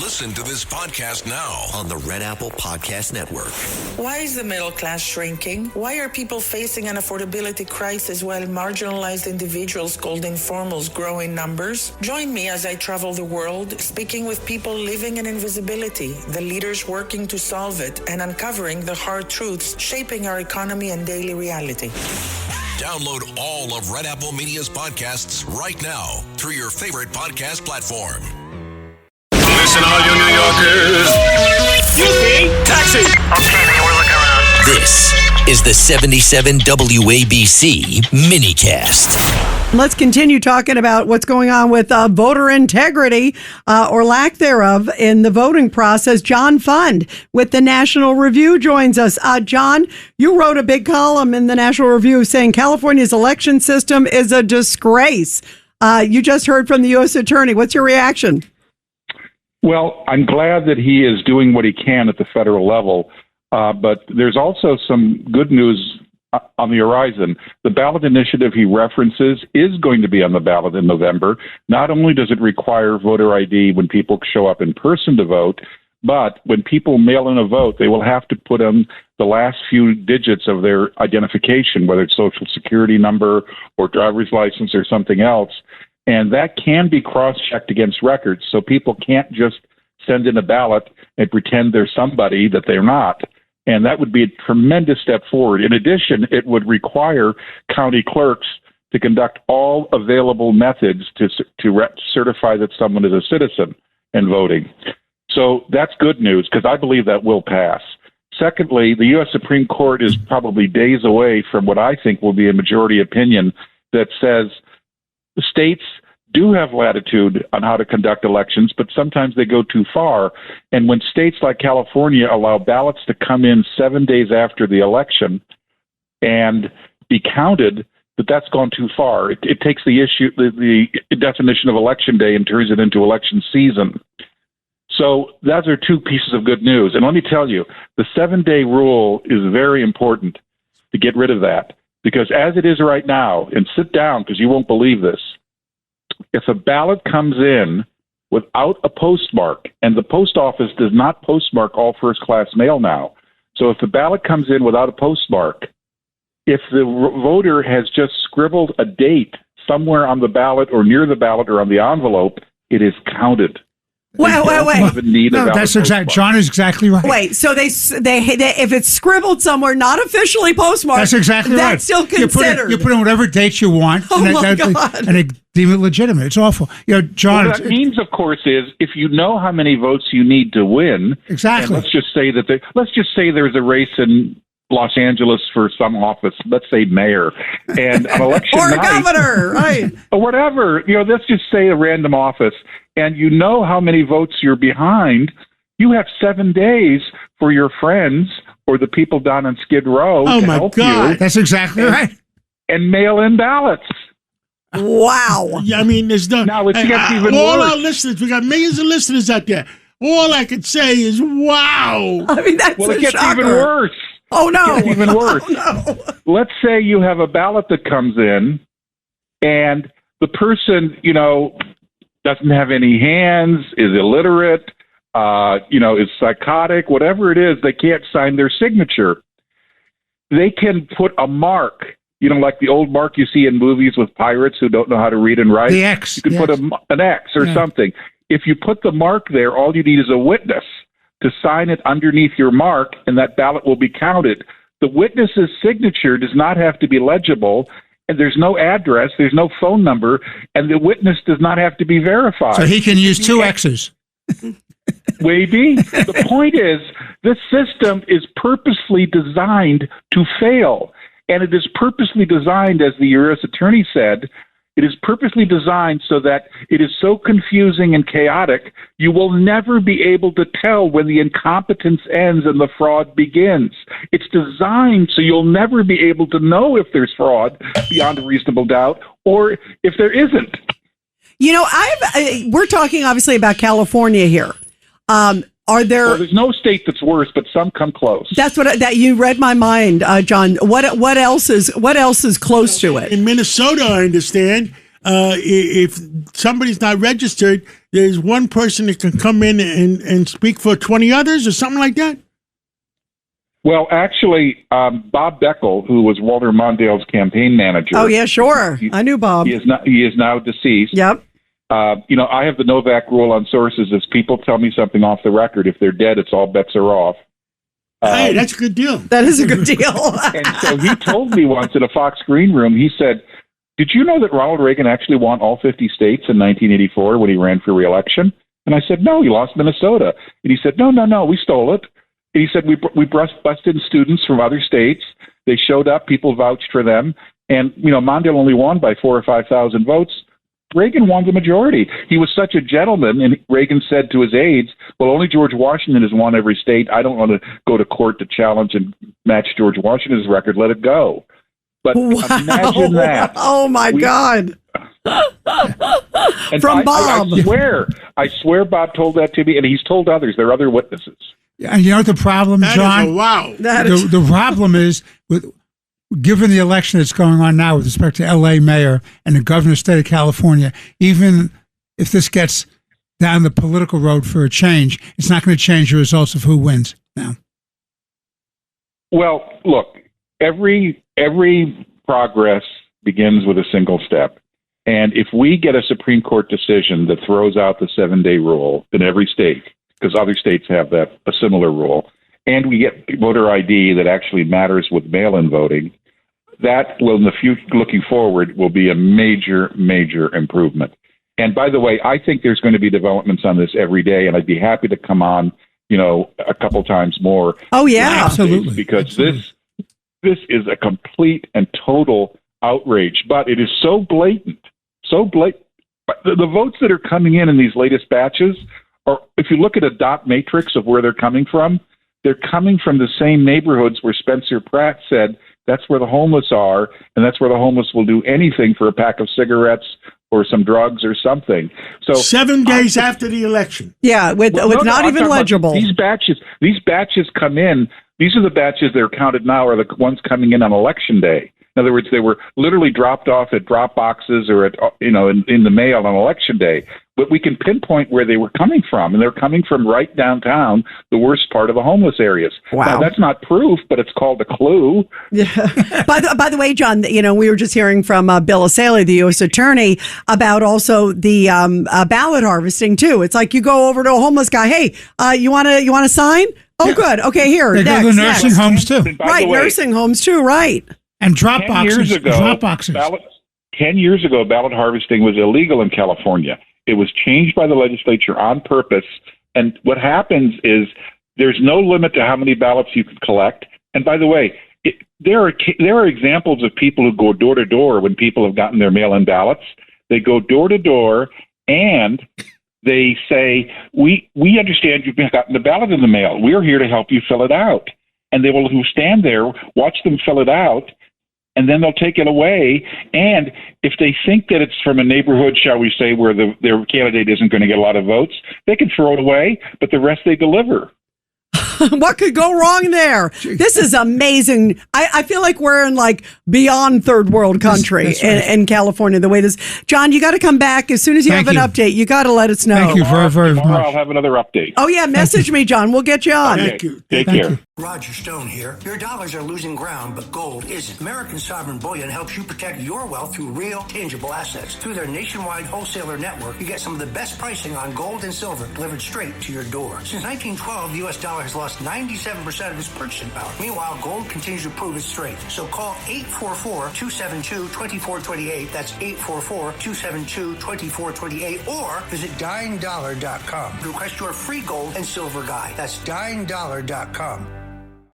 Listen to this podcast now on the Red Apple Podcast Network. Why is the middle class shrinking? Why are people facing an affordability crisis while marginalized individuals called informals grow in numbers? Join me as I travel the world, speaking with people living in invisibility, the leaders working to solve it, and uncovering the hard truths shaping our economy and daily reality. Download all of Red Apple Media's podcasts right now through your favorite podcast platform. Listen, all you New Yorkers. Taxi. Okay, we're looking around. This is the 77 WABC minicast. Let's continue talking about what's going on with voter integrity or lack thereof in the voting process. John Fund with the National Review joins us. John, you wrote a big column in the National Review saying California's election system is a disgrace. You just heard from the U.S. Attorney. What's your reaction? Well, I'm glad that he is doing what he can at the federal level, but there's also some good news on the horizon. The ballot initiative he references is going to be on the ballot in November. Not only does it require voter ID when people show up in person to vote, but when people mail in a vote, they will have to put in the last few digits of their identification, whether it's social security number or driver's license or something else. And that can be cross-checked against records, so people can't just send in a ballot and pretend they're somebody that they're not. And that would be a tremendous step forward. In addition, it would require county clerks to conduct all available methods to certify that someone is a citizen in voting. So that's good news, because I believe that will pass. Secondly, the U.S. Supreme Court is probably days away from what I think will be a majority opinion that says the states do have latitude on how to conduct elections, but sometimes they go too far. And when states like California allow ballots to come in 7 days after the election and be counted, that's gone too far. It takes the issue, the definition of election day, and turns it into election season. So those are two pieces of good news. And let me tell you, the 7-day rule is very important to get rid of that. Because as it is right now, and sit down because you won't believe this, if a ballot comes in without a postmark, and the post office does not postmark all first-class mail now, so if the ballot comes in without a postmark, if the voter has just scribbled a date somewhere on the ballot or near the ballot or on the envelope, it is counted. Wait. No, that's exactly. John is exactly right. Wait, so they if it's scribbled somewhere, not officially postmarked, that's exactly right. That's still considered. You put in whatever dates you want, oh my God. And they deem it legitimate. It's awful. John. What that means, of course, is if you know how many votes you need to win. Exactly. Let's just say there's a race in Los Angeles for some office, let's say mayor, and on election or night, governor, right? Or whatever. Let's just say a random office. And you know how many votes you're behind, you have 7 days for your friends or the people down on Skid Row to help you. That's exactly right. And mail in ballots. Wow. Yeah, I mean, there's no. Now it gets even all worse. Our listeners, we got millions of listeners out there. All I could say is, wow. I mean, that's it gets shocker. even worse. Oh, no. It gets even worse. Oh, no. Let's say you have a ballot that comes in and the person, doesn't have any hands, is illiterate, is psychotic, whatever it is, they can't sign their signature. They can put a mark, like the old mark you see in movies with pirates who don't know how to read and write. The X. You can put an X or something. If you put the mark there, all you need is a witness to sign it underneath your mark, and that ballot will be counted. The witness's signature does not have to be legible, and there's no address, there's no phone number, and the witness does not have to be verified. So he can use two X's. Maybe. The point is, this system is purposely designed to fail. And it is purposely designed, as the U.S. Attorney said, it is purposely designed so that it is so confusing and chaotic, you will never be able to tell when the incompetence ends and the fraud begins. It's designed so you'll never be able to know if there's fraud beyond a reasonable doubt or if there isn't. We're talking obviously about California here. There's no state that's worse, but some come close. That's that you read my mind, John. What else is close to it? In Minnesota, I understand, if somebody's not registered, there's one person that can come in and speak for 20 others or something like that? Well, actually, Bob Beckel, who was Walter Mondale's campaign manager. Oh, yeah, sure. I knew Bob. He is now deceased. Yep. I have the Novak rule on sources. As people tell me something off the record, if they're dead, it's all bets are off. Hey, that's a good deal. That is a good deal. And so he told me once in a Fox green room, he said, did you know that Ronald Reagan actually won all 50 states in 1984 when he ran for re-election? And I said, no, he lost Minnesota. And he said, no, we stole it. And he said, we busted students from other states. They showed up. People vouched for them. And, Mondale only won by 4,000 or 5,000 votes. Reagan won the majority. He was such a gentleman, and Reagan said to his aides, well, only George Washington has won every state. I don't want to go to court to challenge and match George Washington's record. Let it go. But imagine that. Oh, my God. And From Bob. I swear Bob told that to me, and he's told others. There are other witnesses. And you know what the problem, John? Wow. The problem is, given the election that's going on now with respect to L.A. mayor and the governor of the state of California, even if this gets down the political road for a change, it's not going to change the results of who wins now. Well, look, every progress begins with a single step. And if we get a Supreme Court decision that throws out the 7-day rule in every state, because other states have a similar rule, and we get voter ID that actually matters with mail-in voting, that will, in the future, looking forward, will be a major, major improvement. And by the way, I think there's going to be developments on this every day, and I'd be happy to come on, a couple times more. Oh, yeah. Absolutely. Because this is a complete and total outrage, but it is so blatant. The votes that are coming in these latest batches, or if you look at a dot matrix of where they're coming from the same neighborhoods where Spencer Pratt said that's where the homeless are, and that's where the homeless will do anything for a pack of cigarettes or some drugs or something. So 7 days after the election. Yeah, with not even legible. These batches come in. These are the batches that are counted now are the ones coming in on election day. In other words, they were literally dropped off at drop boxes or at in the mail on election day. But we can pinpoint where they were coming from, and they're coming from right downtown, the worst part of the homeless areas. Wow. Now, that's not proof, but it's called a clue. Yeah. By the way, John, we were just hearing from Bill Asaley, the U.S. attorney, about also the ballot harvesting too. It's like you go over to a homeless guy, hey, you want to sign? Oh, yeah. Good. Okay, here. They go to nursing homes too. Right, nursing homes too. Right. And drop boxes. 10 years ago, ballot harvesting was illegal in California. It was changed by the legislature on purpose. And what happens is there's no limit to how many ballots you can collect. And by the way, there are examples of people who go door to door when people have gotten their mail-in ballots. They go door to door and they say, we understand you've gotten the ballot in the mail. We're here to help you fill it out. And they will stand there, watch them fill it out, and then they'll take it away. And if they think that it's from a neighborhood, shall we say, where their candidate isn't going to get a lot of votes, they can throw it away, but the rest they deliver. What could go wrong there? This is amazing. I feel like we're in beyond third world country in California, the way this. John, you got to come back as soon as you have an update. You got to let us know. Thank you very much. I'll have another update. Oh, yeah. Message me, John. We'll get you on. Thank you. Take care. Roger Stone here. Your dollars are losing ground, but gold isn't. American Sovereign Bullion helps you protect your wealth through real, tangible assets. Through their nationwide wholesaler network, you get some of the best pricing on gold and silver delivered straight to your door. Since 1912, the U.S. dollar has lost 97% of its purchasing power. Meanwhile, gold continues to prove its strength. So call 844-272-2428. That's 844-272-2428. Or visit dyingdollar.com. Request your free gold and silver guide. That's dyingdollar.com.